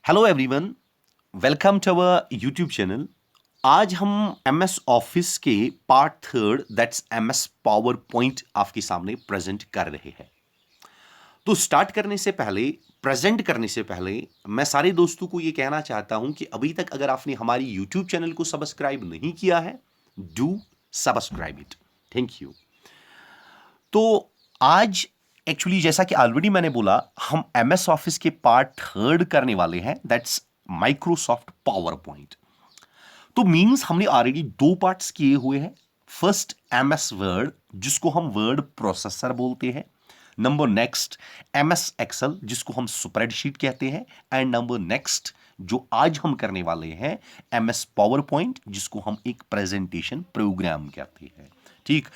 Hello everyone, welcome to our YouTube channel. आज हम MS office के part third that's MS PowerPoint आपके सामने प्रेजेंट कर रहे हैं। तो स्टार्ट करने से पहले, प्रेजेंट करने से पहले मैं सारे दोस्तों को ये कहना चाहता हूं कि अभी तक अगर आपने हमारी यूट्यूब चैनल को सब्सक्राइब नहीं किया है, do subscribe it. Thank you. तो आज एक्चुअली जैसा कि ऑलरेडी मैंने बोला, हम एमएस ऑफिस के पार्ट थर्ड करने वाले हैं दैट्स माइक्रोसॉफ्ट पावर पॉइंट। तो मींस हमने ऑलरेडी दो पार्ट्स किए हुए हैं। फर्स्ट एमएस वर्ड, जिसको हम वर्ड प्रोसेसर बोलते हैं। नंबर नेक्स्ट एमएस एक्सेल, जिसको हम स्प्रेडशीट कहते हैं। एंड नंबर नेक्स्ट जो आज हम करने वाले हैं एमएस पावर पॉइंट, जिसको हम एक प्रेजेंटेशन प्रोग्राम कहते हैं। ठीक,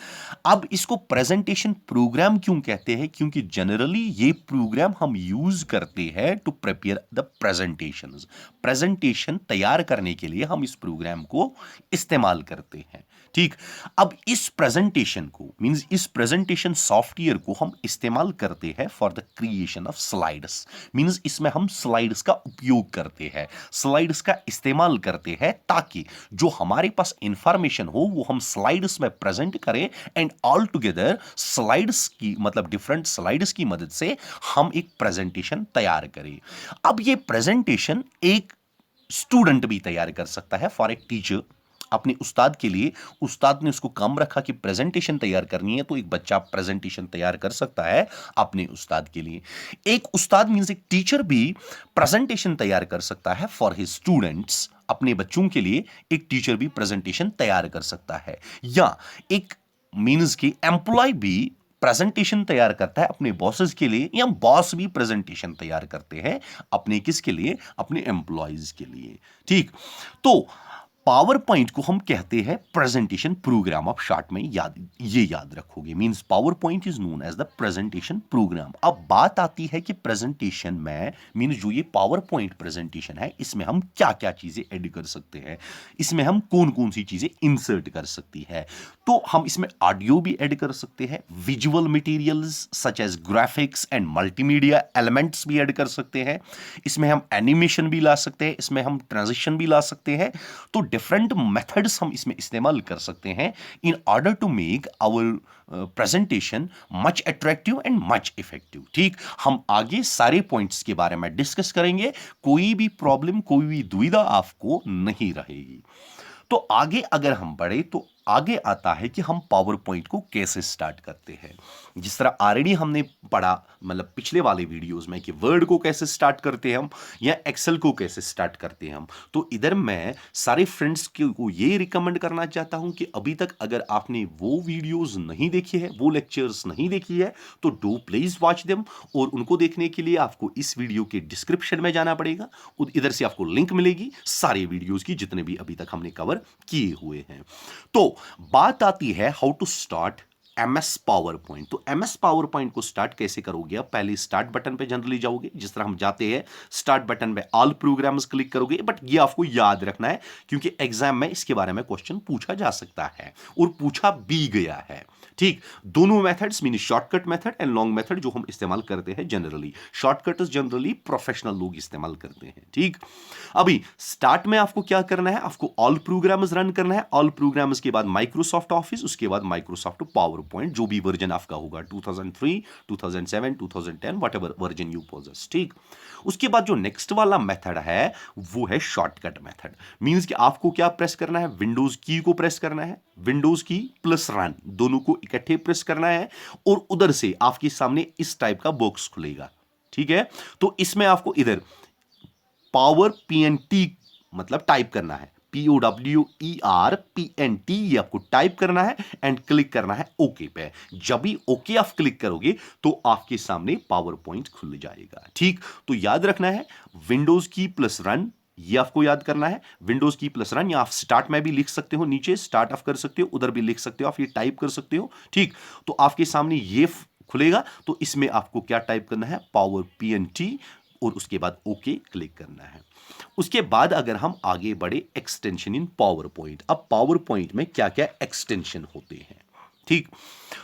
अब इसको प्रेजेंटेशन प्रोग्राम क्यों कहते हैं? क्योंकि जनरली ये प्रोग्राम हम यूज करते हैं to prepare the presentations. Presentation तैयार करने के लिए हम इस प्रोग्राम को इस्तेमाल करते हैं। ठीक, अब इस प्रेजेंटेशन को मींस इस प्रेजेंटेशन सॉफ्टवेयर को हम इस्तेमाल करते हैं for the creation of slides. Means इसमें हम स्लाइड्स का उपयोग करते हैं, स्लाइड्स का इस्तेमाल करते हैं ताकि जो हमारे पास इंफॉर्मेशन हो वो हम स्लाइड्स में प्रेजेंट करें एंड ऑल टुगेदर स्लाइड्स की मतलब डिफरेंट स्लाइड्स की मदद से हम एक प्रेजेंटेशन तैयार करें। अब ये प्रेजेंटेशन एक स्टूडेंट भी तैयार कर सकता है फॉर ए टीचर अपने उस्ताद के लिए। उस्ताद ने उसको काम रखा कि प्रेजेंटेशन तैयार करनी है, तो एक बच्चा प्रेजेंटेशन तैयार कर सकता है अपने उस्ताद के लिए। एक उस्ताद मींस एक टीचर भी प्रेजेंटेशन तैयार कर सकता है फॉर हिज स्टूडेंट्स। अपने बच्चों के लिए एक टीचर भी प्रेजेंटेशन तैयार कर सकता है, या एक मींस की एम्प्लॉय भी प्रेजेंटेशन तैयार करता है अपने बॉसेस के लिए, या बॉस भी प्रेजेंटेशन तैयार करते हैं अपने किसके लिए? अपने एम्प्लॉयज के लिए। ठीक, तो पावर पॉइंट को हम कहते हैं प्रेजेंटेशन प्रोग्राम। आप शॉर्ट में याद रखोगे, means PowerPoint is known as the presentation program. अब बात आती है कि प्रेजेंटेशन में मींस जो ये पावर पॉइंट प्रेजेंटेशन है, इसमें हम क्या क्या चीजें ऐड कर सकते हैं, इसमें हम कौन कौन सी चीजें इंसर्ट कर सकती है। तो हम इसमें ऑडियो भी ऐड कर सकते हैं, visual materials such as graphics and multimedia elements भी ऐड कर सकते हैं, इसमें हम एनिमेशन भी ला सकते हैं, इसमें हम ट्रांजिशन भी ला सकते हैं। तो डिफरेंट मेथड्स हम इसमें इस्तेमाल कर सकते हैं in order to make our presentation much attractive and much effective. ठीक, हम आगे सारे पॉइंट्स के बारे में डिस्कस करेंगे, कोई भी प्रॉब्लम, कोई भी दुविधा आपको नहीं रहेगी। तो आगे अगर हम बढ़े तो आगे आता है कि हम पावर पॉइंट को कैसे स्टार्ट करते हैं। जिस तरह ऑलरेडी हमने पढ़ा मतलब पिछले वाले वीडियोस में कि वर्ड को कैसे स्टार्ट करते हैं हम, या एक्सेल को कैसे स्टार्ट करते हैं हम। तो इधर मैं सारे फ्रेंड्स को ये रिकमेंड करना चाहता हूं कि अभी तक अगर आपने वो वीडियोस नहीं देखी है, वो लेक्चर्स नहीं देखी है, तो डू प्लीज वॉच देम। और उनको देखने के लिए आपको इस वीडियो के डिस्क्रिप्शन में जाना पड़ेगा, इधर से आपको लिंक मिलेगी सारे वीडियोस की जितने भी अभी तक हमने कवर किए हुए हैं। तो बात आती है how to start MS PowerPoint. तो एमएस पावर पॉइंट को स्टार्ट कैसे करोगे? आप पहले स्टार्ट बटन पे जनरली जाओगे, जिस तरह हम जाते हैं स्टार्ट बटन पे ऑल प्रोग्राम्स क्लिक करोगे, बट ये आपको याद रखना है क्योंकि एग्जाम में इसके बारे में क्वेश्चन पूछा जा सकता है और पूछा भी गया है। ठीक, दोनों methods mean shortcut method and long method जो हम इस्तेमाल करते हैं जनरली, शॉर्टकट जनरली प्रोफेशनल लोग इस्तेमाल करते हैं। ठीक, अभी स्टार्ट में आपको क्या करना है? आपको ऑल प्रोग्राम्स रन करना है। ऑल प्रोग्राम्स के बाद माइक्रोसॉफ्ट ऑफिस, उसके बाद माइक्रोसॉफ्ट पावर पॉइंट, जो भी वर्जन आपका होगा 2003, 2007, 2010 व्हाटएवर वर्जन यू पोजेस। ठीक, उसके बाद जो नेक्स्ट वाला मेथड है वो है शॉर्टकट मेथड। मींस कि आपको क्या प्रेस करना है? विंडोज की को प्रेस करना है, विंडोज की प्लस रन दोनों को इकट्ठे प्रेस करना है, और उधर से आपके सामने इस टाइप का बॉक्स खुलेगा। ठीक है, तो इसमें आपको इधर पावर पीएनटी मतलब टाइप करना है, POWERPNT, ये आपको टाइप करना है एंड क्लिक करना है ओके पे। जब भी ओके आप क्लिक करोगे तो आपके सामने पावर पॉइंट खुल जाएगा। ठीक, तो याद रखना है विंडोज की प्लस रन, ये आपको याद करना है विंडोज की प्लस रन, या आप स्टार्ट में भी लिख सकते हो, नीचे स्टार्ट ऑफ कर सकते हो, उधर भी लिख सकते हो, आप ये टाइप कर सकते हो। ठीक, तो आपके सामने ये खुलेगा, तो इसमें आपको क्या टाइप करना है? पावर पीएनटी, और उसके बाद ओके क्लिक करना है। उसके बाद अगर हम आगे बढ़े एक्सटेंशन इन पावर पॉइंट। अब पावर पॉइंट में क्या क्या एक्सटेंशन होते हैं? ठीक,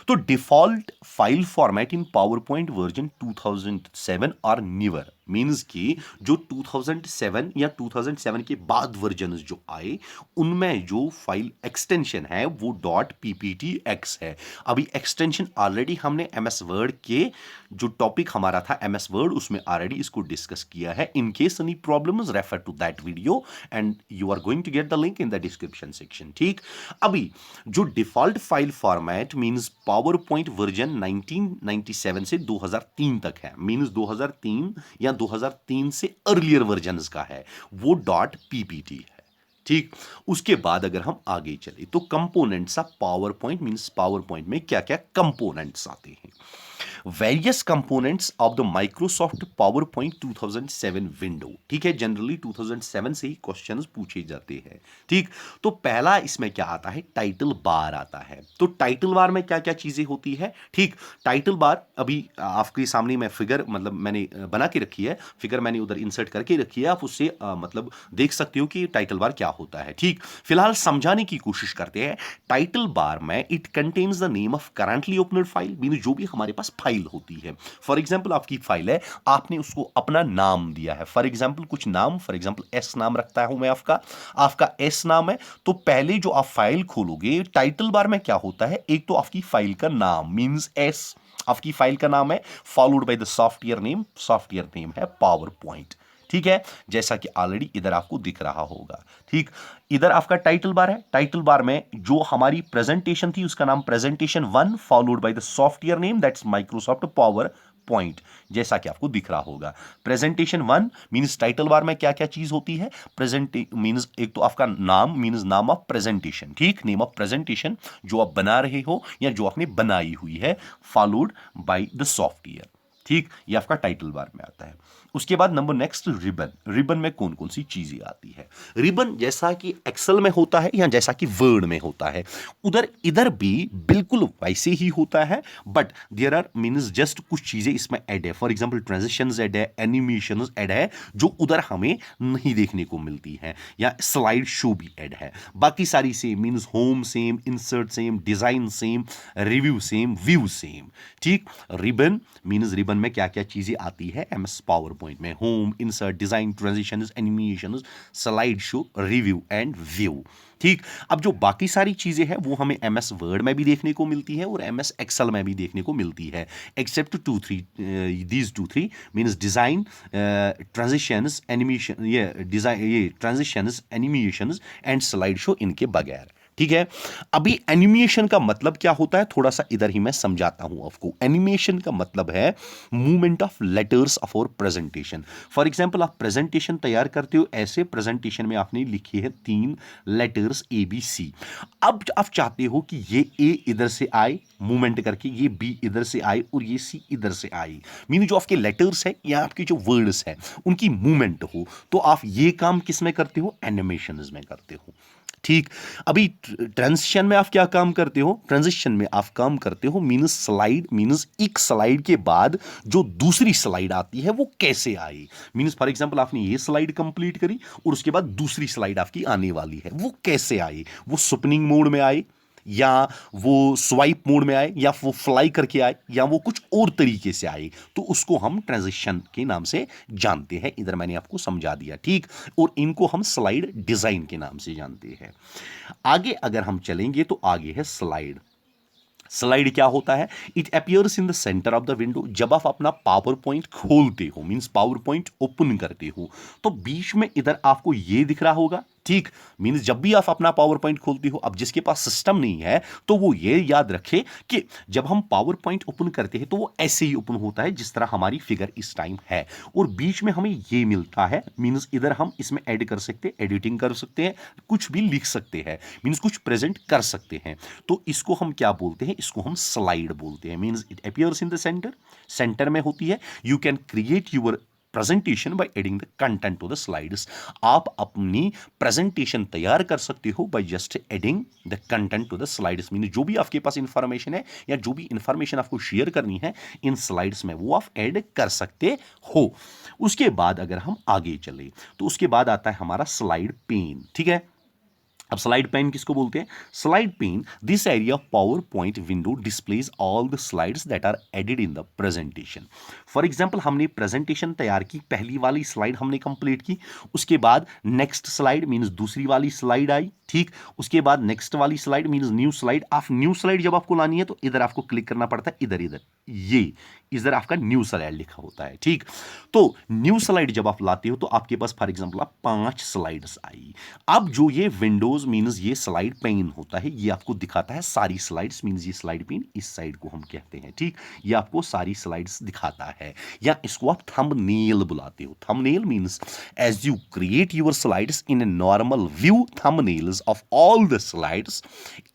तो default file format in PowerPoint version 2007 और न्यूअर मीन्स कि जो 2007 या 2007 के बाद वर्जन जो आए उनमें जो फाइल एक्सटेंशन है वो .pptx है। अभी एक्सटेंशन ऑलरेडी हमने एमएस वर्ड के जो टॉपिक हमारा था एमएस वर्ड उसमें ऑलरेडी इसको डिस्कस किया है। In case any problems refer to that video and you are going to get the link in the description section. ठीक, अभी जो default file format means PowerPoint version 1997 से 2003 तक है, मीन्स 2003 या 2003 से अर्लियर वर्जन्स का है, वो .ppt है। ठीक, उसके बाद अगर हम आगे चले तो components of power point means PowerPoint में क्या क्या कंपोनेंट्स आते हैं। Various components of the Microsoft power point 2007 window. ठीक है, जनरली 2007 से ही क्वेश्चंस पूछे जाते हैं। ठीक, तो पहला इसमें क्या आता है, टाइटल बार आता है। तो टाइटल बार में क्या क्या चीजें होती है। ठीक, टाइटल बार अभी आपके सामने मैं फिगर मतलब मैंने बना के रखी है, फिगर मैंने उधर इंसर्ट करके रखी है, आप उससे मतलब देख सकते हो कि टाइटल बार क्या होता है। ठीक, फिलहाल समझाने की कोशिश करते हैं। टाइटल बार में it contains the name of currently opened file, mean जो भी हमारे पास फाइल होती है। फॉर एग्जाम्पल आपकी फाइल है, आपने उसको अपना नाम दिया है, फॉर एग्जाम्पल कुछ नाम, फॉर एग्जाम्पल एस नाम रखता हूं मैं, आपका एस नाम है। तो पहले जो आप फाइल खोलोगे टाइटल बार में क्या होता है, एक तो आपकी फाइल का नाम मीन्स एस, आपकी फाइल का नाम है, followed by the software name है पावर पॉइंट। ठीक है, जैसा कि ऑलरेडी इधर आपको दिख रहा होगा। ठीक, इधर आपका टाइटल बार है, टाइटल बार में जो हमारी प्रेजेंटेशन थी उसका नाम presentation 1 followed by the software name that's Microsoft power point, जैसा कि आपको दिख रहा होगा। प्रेजेंटेशन 1 मींस टाइटल बार में क्या क्या चीज होती है, प्रेजेंट मींस एक तो आपका नाम मींस नाम ऑफ प्रेजेंटेशन, ठीक, नेम ऑफ प्रेजेंटेशन जो आप बना रहे हो या जो आपने बनाई हुई है, फॉलोड बाय द सॉफ्टवेयर। ठीक, ये आपका टाइटल बार में आता है। उसके बाद नंबर नेक्स्ट रिबन। रिबन में कौन कौन सी चीजें आती है। रिबन जैसा कि एक्सेल में होता है या जैसा कि वर्ड में होता है, उधर इधर भी बिल्कुल वैसे ही होता है, but there are means just कुछ चीजें इसमें ऐड है। फॉर एग्जांपल ट्रांजिशंस ऐड है, एनिमेशंस ऐड है जो उधर हमें नहीं देखने को मिलती है, या स्लाइड शो भी ऐड है। बाकी सारी same means home same, insert same, design same, review same, view same. ठीक, रिबन मीन्स रिबन में क्या क्या चीजें आती है एमएस पावर पॉइंट में, home, insert, design, transitions, animations, slide show, review and view. ठीक, अब जो बाकी सारी चीजें हैं वो हमें एमएस वर्ड में भी देखने को मिलती है और एमएस एक्सेल में भी देखने को मिलती है, except these two three means design, transitions, animation, ये transitions, animations and slide show इनके बगैर। ठीक है, अभी एनिमेशन का मतलब क्या होता है थोड़ा सा इधर ही मैं समझाता हूं आपको। एनिमेशन का मतलब है मूवमेंट ऑफ लेटर्स ऑफ और प्रेजेंटेशन। फॉर एग्जांपल आप प्रेजेंटेशन तैयार करते हो, ऐसे प्रेजेंटेशन में आपने लिखी है 3 लेटर्स ABC। अब आप चाहते हो कि ये A इधर से आए मूवमेंट करके, ये B इधर से आए और ये C इधर से आए, मीन जो आपके लेटर्स है या आपके जो वर्ड्स है उनकी मूवमेंट हो, तो आप ये काम किस में करते हो, एनिमेशन में करते हो। ठीक, अभी ट्रांजिशन में आप क्या काम करते हो, ट्रांजिशन में आप काम करते हो मीन्स स्लाइड, मीन्स एक स्लाइड के बाद जो दूसरी स्लाइड आती है वो कैसे आई, मीन्स फॉर एग्जांपल आपने ये स्लाइड कंप्लीट करी और उसके बाद दूसरी स्लाइड आपकी आने वाली है, वो कैसे आई, वो स्पिनिंग मोड में आए या वो स्वाइप मोड में आए या वो फ्लाई करके आए या वो कुछ और तरीके से आए, तो उसको हम ट्रांजिशन के नाम से जानते हैं। इधर मैंने आपको समझा दिया। ठीक, और इनको हम स्लाइड डिजाइन के नाम से जानते हैं। आगे अगर हम चलेंगे तो आगे है स्लाइड। स्लाइड क्या होता है, it appears in the centre of the window. जब आप अपना पावर पॉइंट खोलते हो मींस पावर पॉइंट ओपन करते हो तो बीच में इधर आपको ये दिख रहा होगा। ठीक, मींस जब भी आप अपना पावर पॉइंट खोलते हो, अब जिसके पास सिस्टम नहीं है तो वो ये याद रखे कि जब हम पावर पॉइंट ओपन करते हैं तो वो ऐसे ही ओपन होता है जिस तरह हमारी फिगर इस टाइम है, और बीच में हमें ये मिलता है, मींस इधर हम इसमें ऐड कर सकते हैं, एडिटिंग कर सकते हैं, कुछ भी लिख सकते हैं, मींस कुछ प्रेजेंट कर सकते हैं। तो इसको हम क्या बोलते हैं, इसको हम स्लाइड बोलते हैं। Means it appears in the centre, centre में होती है। You can create your presentation by adding the content to the slides. आप अपनी प्रेजेंटेशन तैयार कर सकते हो by just adding the content to the slides. Mean जो भी आपके पास इंफॉर्मेशन है या जो भी इंफॉर्मेशन आपको शेयर करनी है इन स्लाइड्स में वो आप ऐड कर सकते हो। उसके बाद अगर हम आगे चले तो उसके बाद आता है हमारा स्लाइड पेन। ठीक है, अब स्लाइड पेन किसको बोलते हैं? Slide pane, this area of PowerPoint window displays all the slides that are added in the presentation. For example हमने प्रेजेंटेशन तैयार की, पहली वाली स्लाइड हमने कंप्लीट की, उसके बाद नेक्स्ट स्लाइड मींस दूसरी वाली स्लाइड आई, ठीक, उसके बाद नेक्स्ट वाली स्लाइड मींस न्यू स्लाइड। आप न्यू स्लाइड जब आपको लानी है तो इधर आपको क्लिक करना पड़ता है, इधर इधर ये इधर आपका न्यू स्लाइड लिखा होता है, ठीक। तो न्यू स्लाइड जब आप लाते हो तो आपके पास फॉर एग्जांपल आप 5 स्लाइड्स आई। अब जो ये विंडोज मींस ये स्लाइड पेन होता है, ये आपको दिखाता है सारी स्लाइड्स, मींस ये स्लाइड पेन इस साइड को हम कहते हैं, ठीक। ये आपको सारी स्लाइड्स दिखाता है, या इसको आप थंबनेल बुलाते हो। Thumbnail means as you create your slides in a normal view, thumbnails of all the slides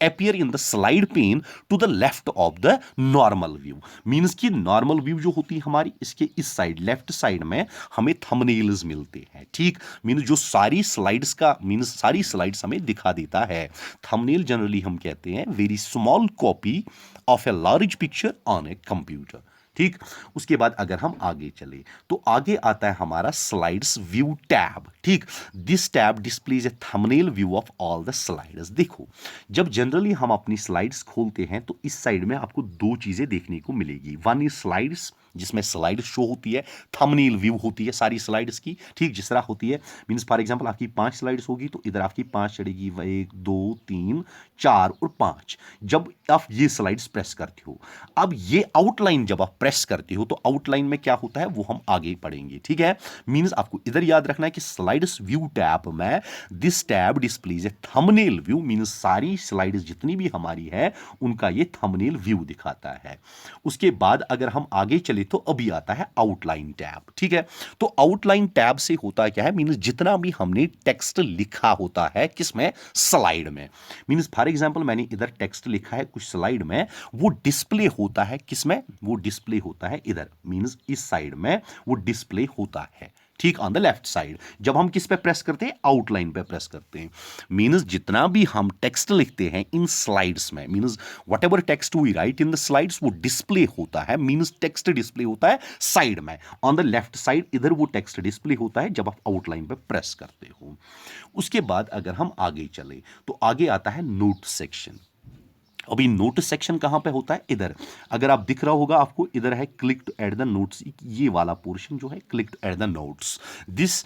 appear in the slide pane to the left of the normal view। Means कि normal view जो होती है हमारी, इसके इस side left side में हमें thumbnails मिलते हैं, ठीक। मींस जो सारी स्लाइड्स का मींस सारी स्लाइड्स हमें दिखा देता है। थंबनेल जनरली हम कहते हैं very small copy of a large picture on a computer, ठीक। उसके बाद अगर हम आगे चले तो आगे आता है हमारा स्लाइड्स व्यू टैब, ठीक। This tab displays A thumbnail view of all the slides. देखो, जब जनरली हम अपनी स्लाइड्स खोलते हैं तो इस साइड में आपको दो चीजें देखने को मिलेगी। वन इज स्लाइड्स, जिसमें स्लाइड शो होती है, थंबनेल व्यू होती है सारी स्लाइड्स की, ठीक, जिस तरह होती है। मींस फॉर एग्जांपल आपकी 5 स्लाइड्स होगी तो इधर आपकी 5 चढ़ेगी, 1 2 3 4 और 5। जब आप ये स्लाइड्स प्रेस करते हो, अब ये आउटलाइन जब आप प्रेस करते हो तो आउटलाइन में क्या होता है वो हम आगे पढ़ेंगे, ठीक है। मींस आपको इधर याद रखना है कि स्लाइड्स व्यू टैब में this tab displays A thumbnail view, means सारी स्लाइड्स जितनी भी हमारी है उनका ये थंबनेल व्यू दिखाता है। उसके बाद अगर हम आगे चले तो अभी आता है आउटलाइन टैब, ठीक है। तो आउटलाइन टैब से होता क्या है, मींस जितना भी हमने टेक्स्ट लिखा होता है किसमें, स्लाइड में। मींस फॉर एग्जांपल मैंने इधर टेक्स्ट लिखा है कुछ स्लाइड में, वो डिस्प्ले होता है किसमें, वो डिस्प्ले होता है इधर, मींस इस साइड में वो डिस्प्ले होता है, ठीक, ऑन द लेफ्ट साइड। जब हम किस पे प्रेस करते हैं, आउटलाइन पे प्रेस करते हैं। मींस जितना भी हम टेक्स्ट लिखते हैं इन स्लाइड्स में, means whatever text we write in the slides वो डिस्प्ले होता है, मींस टेक्स्ट डिस्प्ले होता है साइड में, ऑन द लेफ्ट साइड इधर वो टेक्स्ट डिस्प्ले होता है जब आप आउटलाइन पे प्रेस करते हो। उसके बाद अगर हम आगे चले तो आगे आता है नोट सेक्शन। अभी नोट सेक्शन कहां पे होता है, इधर। अगर आप दिख रहा होगा आपको, इधर है click to add the notes, ये वाला पोर्शन जो है click to add the notes, this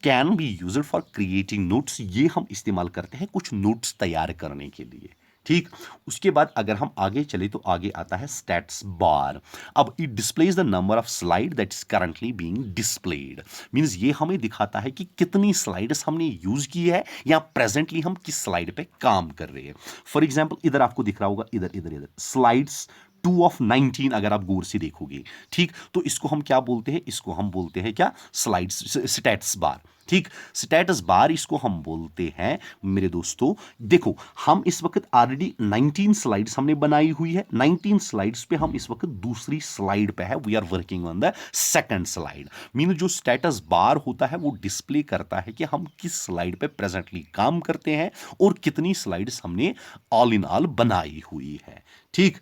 can be used for creating notes. ये हम इस्तेमाल करते हैं कुछ नोट्स तैयार करने के लिए, ठीक। उसके बाद अगर हम आगे चले तो आगे आता है स्टैट्स बार। अब it displays the number of slide that is currently being displayed, means ये हमें दिखाता है कि कितनी स्लाइड्स हमने यूज की है या प्रेजेंटली हम किस स्लाइड पे काम कर रहे हैं। फॉर एग्जांपल इधर आपको दिख रहा होगा, इधर इधर इधर स्लाइड्स 2 ऑफ 19 अगर आप गौर से देखोगे, ठीक। तो इसको हम क्या बोलते हैं, इसको हम बोलते हैं क्या, स्लाइड्स स्टैट्स बार, ठीक। स्टेटस बार इसको हम बोलते हैं मेरे दोस्तों। देखो, हम इस वक्त ऑलरेडी 19 स्लाइड्स हमने बनाई हुई है, 19 स्लाइड्स पे हम इस वक्त दूसरी स्लाइड पे है, we are working on the second slide. Mean जो स्टेटस बार होता है वो डिस्प्ले करता है कि हम किस स्लाइड पे प्रेजेंटली काम करते हैं और कितनी स्लाइड्स हमने ऑल इन ऑल बनाई हुई है, ठीक।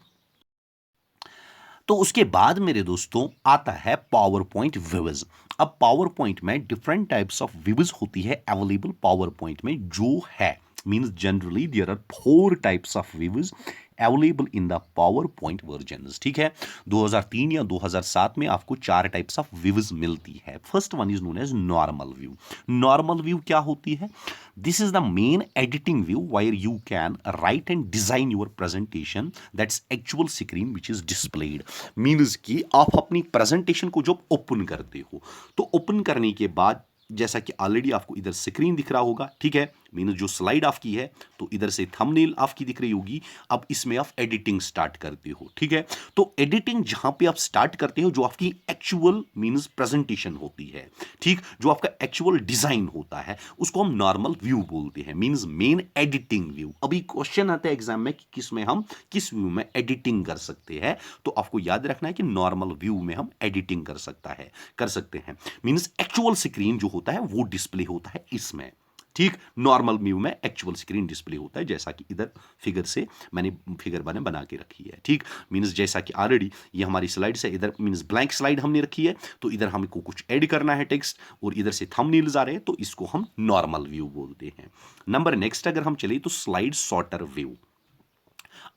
तो उसके बाद मेरे दोस्तों आता है पावर पॉइंट व्यूज। अब पावर पॉइंट में डिफरेंट टाइप्स ऑफ व्यूज होती है अवेलेबल पावर पॉइंट में जो है, means generally there are 4 types of views available in the PowerPoint versions, ठीक है। 2003 या 2007 में आपको 4 टाइप्स ऑफ व्यूज मिलती है। First one is known as normal view. Normal view क्या होती है, this is the main editing view where you can write and design your presentation that's actual screen which is displayed. Means कि आप अपनी presentation को जब open करते हो तो ओपन करने के बाद जैसा कि ऑलरेडी आपको इधर स्क्रीन दिख रहा होगा, ठीक है, मीन जो स्लाइड आपकी है तो इधर से थंबनेल आपकी दिख रही होगी। अब इसमें आप एडिटिंग स्टार्ट करते हो, ठीक है। तो एडिटिंग जहां पे आप स्टार्ट करते हो जो आपकी एक्चुअल मींस प्रेजेंटेशन होती है, ठीक, जो आपका एक्चुअल डिजाइन होता है उसको हम नॉर्मल व्यू बोलते हैं, मींस मेन एडिटिंग व्यू। अभी क्वेश्चन आता है एग्जाम में कि किसमें हम किस व्यू में एडिटिंग कर सकते हैं, तो आपको याद रखना है कि नॉर्मल व्यू में हम एडिटिंग कर सकते हैं, मींस एक्चुअल स्क्रीन जो होता है वो डिस्प्ले होता है इसमें। ठीक, नॉर्मल व्यू में एक्चुअल स्क्रीन डिस्प्ले होता है, जैसा कि इधर फिगर से मैंने फिगर बना के रखी है। ठीक, मीन्स जैसा कि ऑलरेडी ये हमारी स्लाइड्स है, इधर मीन्स ब्लैंक स्लाइड हमने रखी है, तो इधर हमको कुछ ऐड करना है टेक्स्ट, और इधर से थंबनेल्स आ रहे हैं, तो इसको हम नॉर्मल व्यू बोलते हैं। नंबर नेक्स्ट अगर हम चले तो स्लाइड सॉर्टर व्यू।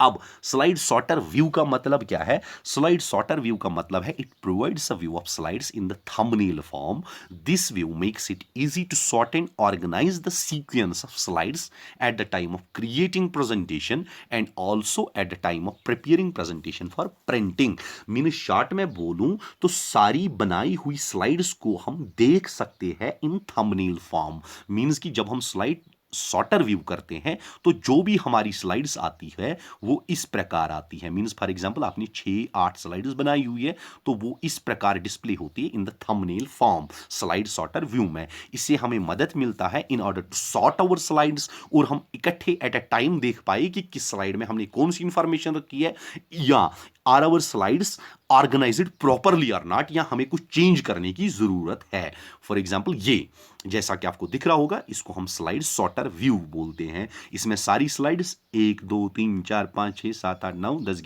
अब स्लाइड सॉर्टर व्यू का मतलब क्या है? स्लाइड सॉर्टर व्यू का मतलब है it provides a view of slides in the thumbnail form. This view makes it easy to sort and organise the sequence of slides at the time of creating presentation and also at the time of preparing presentation for printing. Mean short में बोलूं तो सारी बनाई हुई slides को हम देख सकते हैं इन थंबनेल फॉर्म। मीन्स कि जब हम स्लाइड सॉर्टर व्यू करते हैं तो जो भी हमारी स्लाइड्स आती है वो इस प्रकार आती है। मींस फॉर एग्जांपल आपने 6-8 स्लाइड्स बनाई हुई है, तो वो इस प्रकार डिस्प्ले होती है in the thumbnail form slide sorter view में। इससे हमें मदद मिलता है in order to sort our slides, और हम इकट्ठे एट अ टाइम देख पाए कि किस स्लाइड में हमने कौन सी इंफॉर्मेशन रखी है, या are our slides organised properly और नॉट, या हमें कुछ चेंज करने की जरूरत है। फॉर एग्जांपल ये जैसा कि आपको दिख रहा होगा, इसको हम स्लाइड सॉर्टर व्यू बोलते हैं। इसमें सारी स्लाइड्स 1 2 3 4 5 6 7 8 9 10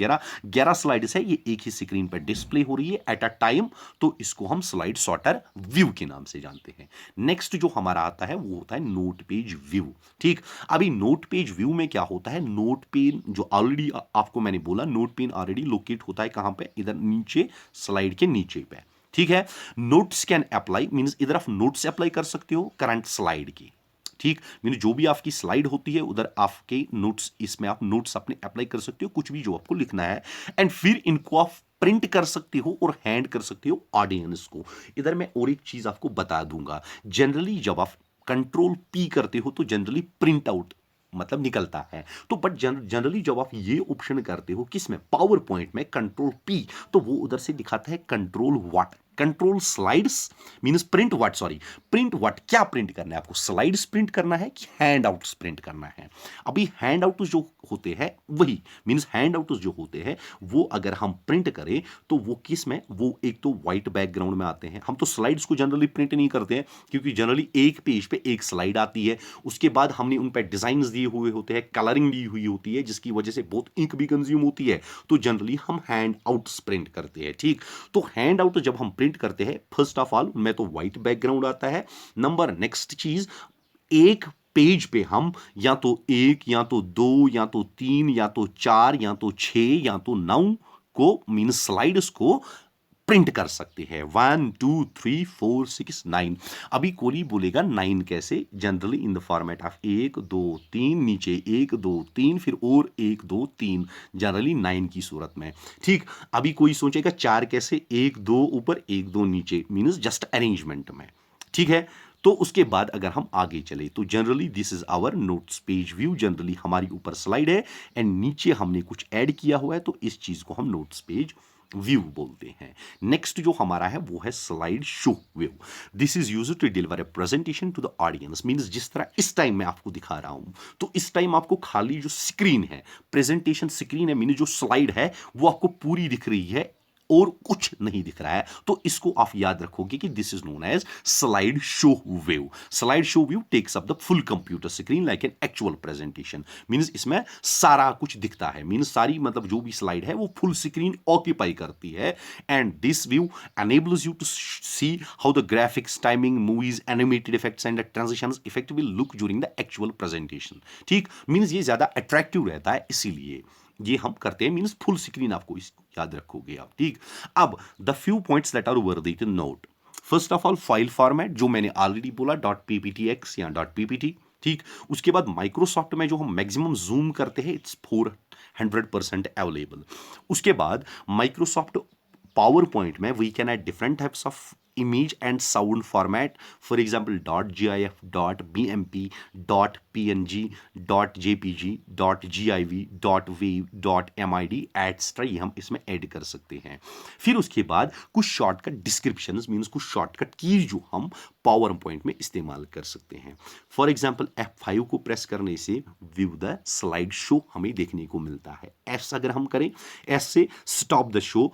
11 स्लाइड्स है, ये एक ही स्क्रीन पर डिस्प्ले हो रही है एट अ टाइम, तो इसको हम स्लाइड सॉर्टर व्यू के नाम से जानते हैं। नेक्स्ट जो हमारा आता है वो होता है नोट पेज व्यू। ठीक, अभी नोट पेज व्यू में क्या होता है? नोट पेन जो ऑलरेडी आपको मैंने बोला, नोट पेन ऑलरेडी लोकेट होता है कहां पे? इधर नीचे, स्लाइड के नीचे पे। ठीक है, नोट्स कैन अप्लाई मींस इधर आप नोट्स अप्लाई कर सकते हो करंट स्लाइड की। ठीक, मीन जो भी आपकी स्लाइड होती है उधर आपके नोट्स, इसमें आप नोट्स अपने अप्लाई कर सकते हो, कुछ भी जो आपको लिखना है, एंड फिर इनको आप प्रिंट कर सकते हो और हैंड कर सकते हो ऑडियंस को। इधर मैं और एक चीज आपको बता दूंगा, जनरली जब आप कंट्रोल पी करते हो तो जनरली प्रिंट आउट मतलब निकलता है, तो बट जनरली जब आप ये ऑप्शन करते हो किसमें? पावर पॉइंट में, कंट्रोल पी, तो वो उधर से दिखाता है control what, control slides means print what, sorry print what. क्या प्रिंट करना है आपको? स्लाइड्स प्रिंट करना है कि हैंड आउट्स प्रिंट करना है? अभी हैंड आउट जो होते हैं वही मींस हैंड आउट जो होते हैं वो अगर हम प्रिंट करें तो वो किस में? वो एक तो व्हाइट बैकग्राउंड में आते हैं। हम तो स्लाइड्स को जनरली प्रिंट नहीं करते हैं, क्योंकि जनरली एक पेज पे एक स्लाइड आती है, उसके बाद हमने उन पर डिजाइन दिए हुए होते हैं, कलरिंग दी हुई होती है, जिसकी वजह से बहुत इंक भी कंज्यूम होती है, तो जनरली हम हैंड आउट्स प्रिंट करते हैं। ठीक, तो हैंड आउट जब हम प्रिंट करते हैं, फर्स्ट ऑफ ऑल उनमें तो व्हाइट बैकग्राउंड आता है। नंबर नेक्स्ट चीज, एक पेज पे हम या तो 1 या तो 2 या तो 3 या तो 4 या तो 6 या तो 9 को मीन स्लाइड्स को प्रिंट कर सकते हैं। 1 2 3 4 6 9। अभी कोई बोलेगा 9 कैसे? Generally in the format of 1 2 3, नीचे 1 2 3, फिर और 1 2 3, जनरली 9 की सूरत में। ठीक, अभी कोई सोचेगा 4 कैसे? 1 2 ऊपर 1 2 नीचे, मीन्स जस्ट अरेंजमेंट में। ठीक है, तो उसके बाद अगर हम आगे चले तो generally this is our notes page view. Generally हमारी ऊपर स्लाइड है एंड नीचे हमने कुछ ऐड किया हुआ है, तो इस चीज को हम नोट्स पेज व्यू बोलते हैं। नेक्स्ट जो हमारा है वो है slide show view. This is used to deliver a presentation to the audience. Means जिस तरह इस टाइम मैं आपको दिखा रहा हूं, तो इस टाइम आपको खाली जो स्क्रीन है, प्रेजेंटेशन स्क्रीन है, मीन जो स्लाइड है वो आपको पूरी दिख रही है और कुछ नहीं दिख रहा है, तो इसको आप याद रखोगे कि this is known as slide show view. Slide show view takes up the full computer screen like an actual presentation. Means इसमें सारा कुछ दिखता है, मींस सारी मतलब जो भी स्लाइड है वो फुल स्क्रीन ऑक्यूपाई करती है, and this view enables you to see how the graphics, timing, movies, animated effects and the transitions effect will look during the actual presentation। ठीक, मींस ये ज्यादा अट्रैक्टिव रहता है, इसीलिए ये हम करते हैं। मींस फुल स्क्रीन आपको याद रखोगे आप। ठीक, अब the few points that are worthy to note. First of all file format, जो मैंने ऑलरेडी बोला .pptx या .ppt। ठीक, उसके बाद माइक्रोसॉफ्ट में जो हम मैक्सिमम जूम करते हैं इट्स 400% अवेलेबल। उसके बाद माइक्रोसॉफ्ट पावर पॉइंट में we can add different types of image and sound format, for example .gif, .bmp, .png, .jpg, .giv, .wav, .mid etc ये हम इसमें ऐड कर सकते हैं। फिर उसके बाद कुछ शॉर्टकट डिस्क्रिप्शंस मींस कुछ शॉर्टकट कीज जो हम पावर पॉइंट में इस्तेमाल कर सकते हैं। फॉर एग्जांपल F5 को प्रेस करने से व्यू द स्लाइड शो हमें देखने को मिलता है। एस अगर हम करें, एस से stop the show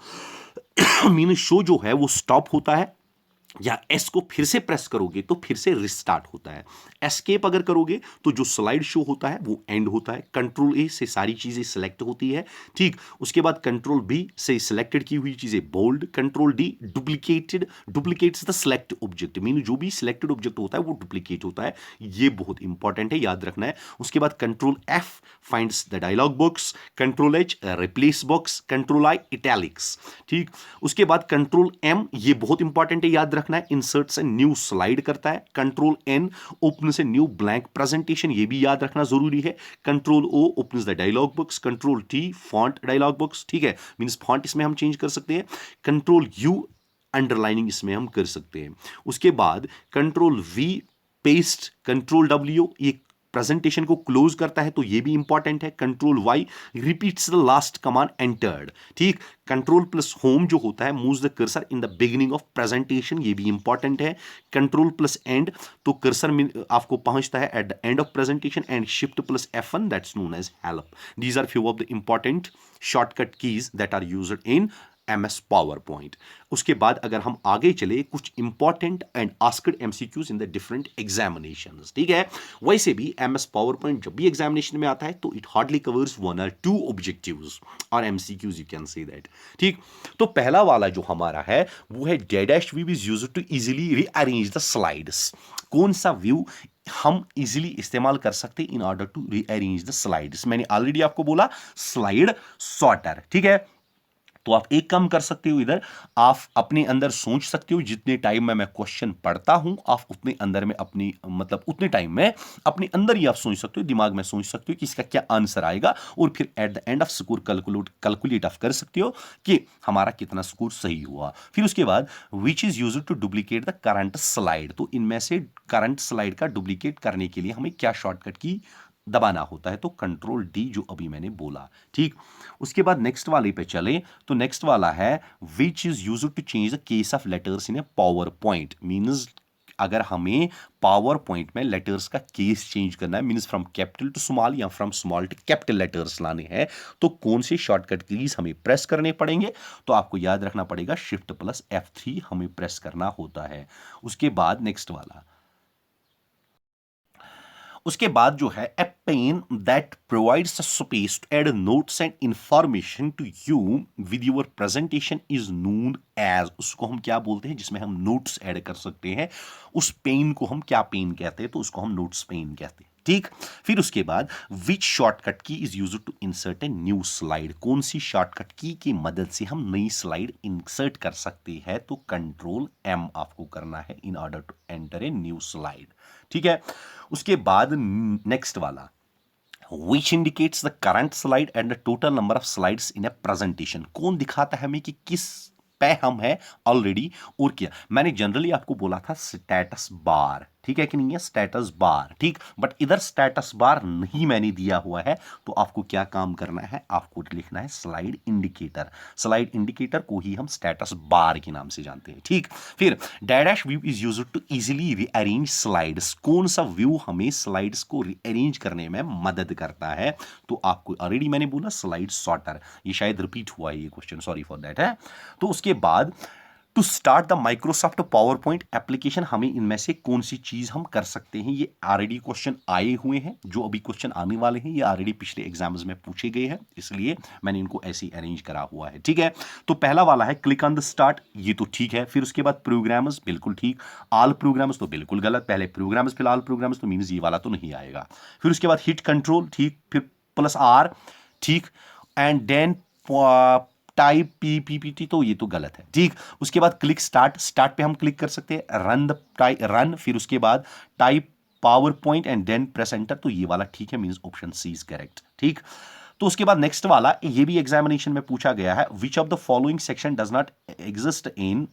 mean show जो है वो स्टॉप होता है, या एस को फिर से प्रेस करोगे तो फिर से रिस्टार्ट होता है। एस्केप अगर करोगे तो जो स्लाइड शो होता है वो एंड होता है। कंट्रोल ए से सारी चीजें सिलेक्ट होती है, ठीक। उसके बाद कंट्रोल बी से सिलेक्टेड की हुई चीजें bold. Control D duplicated, duplicates the select object, mean जो भी सिलेक्टेड ऑब्जेक्ट होता है वो डुप्लीकेट होता है। ये बहुत इंपॉर्टेंट है, याद रखना है। उसके बाद control F finds the dialog box, control H replace box, control I italics, ठीक। उसके बाद कंट्रोल एम, ये बहुत इंपॉर्टेंट है, याद रखना है, इंसर्ट से न्यू स्लाइड करता है। कंट्रोल एन ओपन से न्यू ब्लैंक प्रेजेंटेशन, ये भी याद रखना जरूरी है। Control O opens the dialog box. Control T font dialog box, ठीक है, मींस फॉन्ट इसमें हम चेंज कर सकते हैं। कंट्रोल यू अंडरलाइनिंग इसमें हम कर सकते हैं। उसके बाद control V paste, control W ये प्रेजेंटेशन को क्लोज करता है, तो ये भी इंपॉर्टेंट है। Control Y repeats the last command entered, ठीक। कंट्रोल प्लस होम जो होता है moves the cursor in the beginning of presentation, ये भी इंपॉर्टेंट है। कंट्रोल प्लस एंड तो कर्सर आपको पहुंचता है at the end of presentation. And shift plus F1 that's known as help. These are few of the important shortcut keys that are used in MS PowerPoint. उसके बाद अगर हम आगे चले, कुछ important and asked MCQs in the different examinations, ठीक है। वैसे भी MS पावर पॉइंट जब भी एग्जामिनेशन में आता है तो it hardly covers 1 or 2 objectives और MCQs, you can say that, ठीक। तो पहला वाला जो हमारा है वो है dash view is used to easily rearrange the slides. कौन सा व्यू हम इजीली इस्तेमाल कर सकते हैं in order to rearrange the slides? मैंने ऑलरेडी आपको बोला स्लाइड सॉर्टर, ठीक है। तो आप एक काम कर सकते हो, इधर आप अपने अंदर सोच सकते हो, जितने टाइम में मैं क्वेश्चन पढ़ता हूं आप उतने अंदर में अपनी मतलब उतने टाइम में अपने अंदर ही आप सोच सकते हो, दिमाग में सोच सकते हो कि इसका क्या आंसर आएगा, और फिर eight the end off score calculate of कर सकते हो कि हमारा कितना स्कोर सही हुआ। फिर उसके बाद which is used to duplicate the current slide, तो इनमें से करंट स्लाइड का डुप्लीकेट करने के लिए हमें क्या शॉर्टकट की दबाना होता है, तो कंट्रोल डी जो अभी मैंने बोला, ठीक। उसके बाद नेक्स्ट वाले पे चले, तो नेक्स्ट वाला है which is used to change the case of letters in a PowerPoint, means अगर हमें पावर पॉइंट में लेटर्स का केस चेंज करना है, means from capital to small या from small to capital letters लाने हैं, तो कौन से शॉर्टकट कीज हमें प्रेस करने पड़ेंगे? तो आपको याद रखना पड़ेगा शिफ्ट प्लस F3 हमें प्रेस करना होता है। उसके बाद नेक्स्ट वाला, उसके बाद जो है a pane that provides space to add notes and information to you with your presentation is known as, उसको हम क्या बोलते हैं, जिसमें हम नोट्स ऐड कर सकते हैं, उस पेन को हम क्या पेन कहते हैं, तो उसको हम नोट्स पेन कहते हैं, ठीक। फिर उसके बाद which shortcut key is used to insert a new slide, कौन सी शॉर्टकट की की मदद से हम नई स्लाइड इंसर्ट कर सकते हैं, तो कंट्रोल M आपको करना है in order to enter a new slide, ठीक है। उसके बाद नेक्स्ट वाला which indicates the current slide and the total number of slides in a presentation, कौन दिखाता है हमें कि किस पे हम है ऑलरेडी और क्या। मैंने जनरली आपको बोला था स्टेटस बार, ठीक है कि नहीं है, स्टेटस बार, ठीक। बट इधर स्टेटस बार नहीं मैंने दिया हुआ है, तो आपको क्या काम करना है, आपको लिखना है स्लाइड इंडिकेटर। स्लाइड इंडिकेटर को ही हम स्टेटस बार के नाम से जानते हैं, ठीक। फिर dash view is used to easily rearrange slides, कौन सा व्यू हमें स्लाइड्स को रीअरेंज करने में मदद करता है, तो आपको ऑलरेडी मैंने बोला स्लाइड सॉर्टर, ये शायद रिपीट हुआ है ये क्वेश्चन, सॉरी फॉर दैट है। तो उसके बाद to start the Microsoft PowerPoint application, हमें इनमें से कौन सी चीज हम कर सकते हैं, ये ऑलरेडी क्वेश्चन आए हुए हैं, जो अभी क्वेश्चन आने वाले हैं ये ऑलरेडी पिछले एग्जाम्स में पूछे गए हैं, इसलिए मैंने इनको ऐसे ही अरेंज करा हुआ है, ठीक है। तो पहला वाला है क्लिक ऑन द स्टार्ट, ये तो ठीक है। फिर उसके बाद प्रोग्राम्स, बिल्कुल ठीक। ऑल प्रोग्राम्स तो बिल्कुल गलत, पहले प्रोग्राम्स फिर ऑल प्रोग्राम्स, तो मीन्स ये वाला तो नहीं आएगा। फिर उसके बाद हिट कंट्रोल, ठीक। फिर प्लस R, ठीक। एंड देन टाइप PPT, तो ये तो गलत है, ठीक। उसके बाद क्लिक स्टार्ट, स्टार्ट पे हम क्लिक कर सकते हैं, रन द रन, फिर उसके बाद type PowerPoint and then press enter, तो ये वाला ठीक है, means option C is correct, ठीक। तो उसके बाद नेक्स्ट वाला, ये भी एग्जामिनेशन में पूछा गया है, which of the following section does not exist in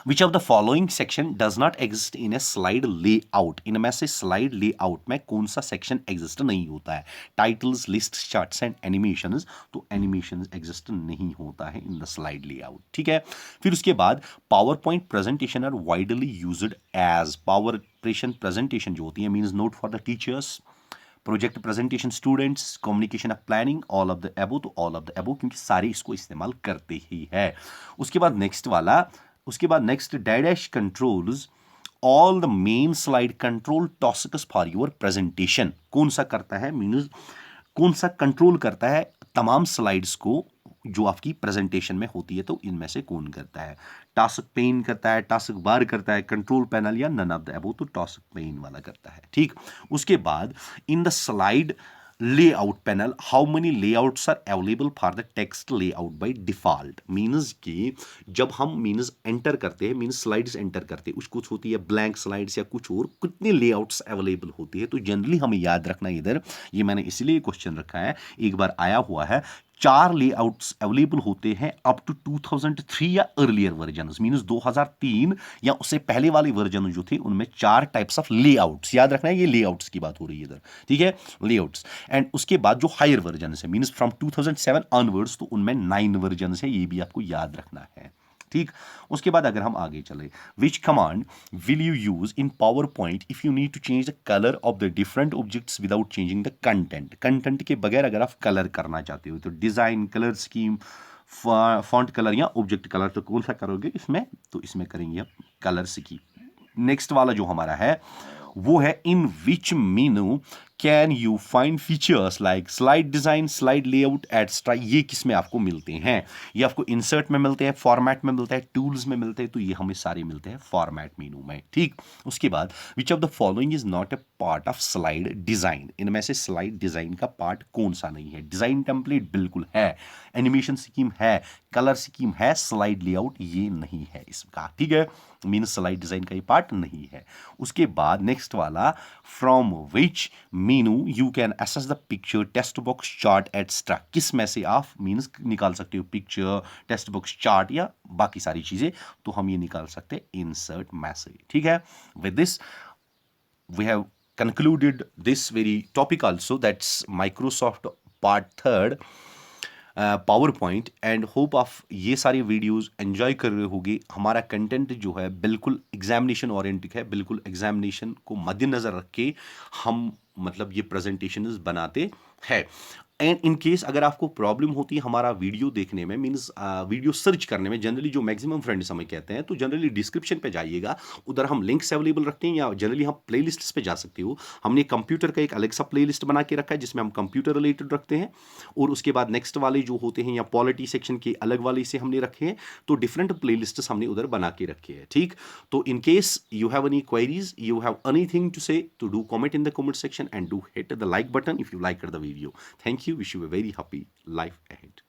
which of the following section does not exist in A slide layout, इनमें से स्लाइड लेआउट में कौन सा सेक्शन एग्जिस्ट नहीं होता है? Titles, list, charts and animations, तो एनिमेशंस एग्जिस्ट नहीं होता है इन द स्लाइड लेआउट, ठीक है। फिर उसके बाद PowerPoint presentation are widely used as, power presentation जो होती है means note for the teachers, project presentation students, communication of planning, all of the above, तो ऑल ऑफ द एबो क्योंकि सारे इसको इस्तेमाल करते ही है। उसके बाद नेक्स्ट वाला उसके बाद next dash controls all the main slide control टॉसिकस फॉर योर प्रेजेंटेशन। कौन सा करता है, मीन्स कौन सा कंट्रोल करता है तमाम स्लाइड्स को जो आपकी प्रेजेंटेशन में होती है, तो इनमें से कौन करता है? टास्क पेन करता है, टास्क बार करता है, कंट्रोल पैनल, या नन ऑफ द अबव, तो टास्क पेन वाला करता है। ठीक, उसके बाद in the slide layout panel how many layouts are available for the text layout by default. Means कि जब हम मीन्स एंटर करते हैं, मीन्स स्लाइड्स एंटर करते हैं, कुछ होती है ब्लैंक स्लाइड्स या कुछ और, कितने लेआउट्स अवेलेबल होती है, तो जनरली हमें याद रखना इधर, ये मैंने इसलिए क्वेश्चन रखा है, एक बार आया हुआ है, 4 लेआउट्स अवेलेबल होते हैं अप टू 2003 या अर्लियर वर्जन, मीन्स 2003 या उससे पहले वाले वर्जन जो थे उनमें 4 टाइप्स ऑफ लेआउट्स, याद रखना है, ये लेआउट्स की बात हो रही है इधर, ठीक है, लेआउट्स। एंड उसके बाद जो हायर वर्जन है, मीन्स फ्रॉम 2007 ऑनवर्ड्स, तो उनमें 9 वर्जन है, ये भी आपको याद रखना है। ठीक, उसके बाद अगर हम आगे चले, which command will you use in PowerPoint if you need to change the colour of the different objects without changing the content. Content के बगैर अगर आप कलर करना चाहते हो, तो design, colour scheme, font colour या ऑब्जेक्ट कलर, तो कौन सा करोगे इसमें? तो इसमें करेंगे आप कलर स्कीम। नेक्स्ट वाला जो हमारा है वो है in which menu can you find features like slide design, slide layout, etcetera. ये किस में आपको मिलते हैं? ये आपको इंसर्ट में मिलते हैं, फॉर्मेट में मिलते हैं, टूल्स में मिलते हैं, तो ये हमें सारे मिलते हैं फॉर्मेट मेनू में। ठीक, उसके बाद which of the following is not a part of slide design. इनमें से स्लाइड डिजाइन का पार्ट कौन सा नहीं है? डिजाइन टेम्पलेट बिल्कुल है, एनिमेशन स्कीम है, कलर स्कीम है, स्लाइड लेआउट ये नहीं है इसका। ठीक है, मीन्स स्लाइड डिजाइन का ये पार्ट नहीं है। उसके बाद नेक्स्ट वाला, from which menu you can access the picture, text box, chart, etcetera. किस में से आप मीन्स निकाल सकते हो पिक्चर, टेक्स्ट बॉक्स, चार्ट या बाकी सारी चीजें, तो हम ये निकाल सकते हैं इंसर्ट में से। ठीक है, with this we have concluded this very topic also, that's Microsoft part 3 PowerPoint, and hope आप ये सारी वीडियोस एंजॉय कर रहे होगे। हमारा कंटेंट जो है बिल्कुल एग्जामिनेशन ओरिएंटेड है, बिल्कुल एग्जामिनेशन को मद्देनज़र रख के हम मतलब ये प्रेजेंटेशन बनाते हैं। एंड इन केस अगर आपको प्रॉब्लम होती है हमारा वीडियो देखने में, मीन्स वीडियो सर्च करने में, जनरली जो मैक्सिमम फ्रेंड्स हमें कहते हैं, तो जनरली डिस्क्रिप्शन पे जाइएगा, उधर हम लिंक्स अवेलेबल रखते हैं, या जनरली हम प्लेलिस्ट्स पे जा सकते हो। हमने कंप्यूटर का एक अलग सा प्लेलिस्ट बना के रखा है जिसमें हम कंप्यूटर रिलेटेड रखते हैं, और उसके बाद नेक्स्ट वाले जो होते हैं या पॉलिटी सेक्शन के अलग वाले से हमने रखे हैं, तो डिफरेंट प्लेलिस्ट्स हमने उधर बना के रखे हैं। ठीक, तो in case you have any queries, you have anything to say, to do comment in the comment section and do hit the like button if you liked the video. Thank you. Wish you a very happy life ahead.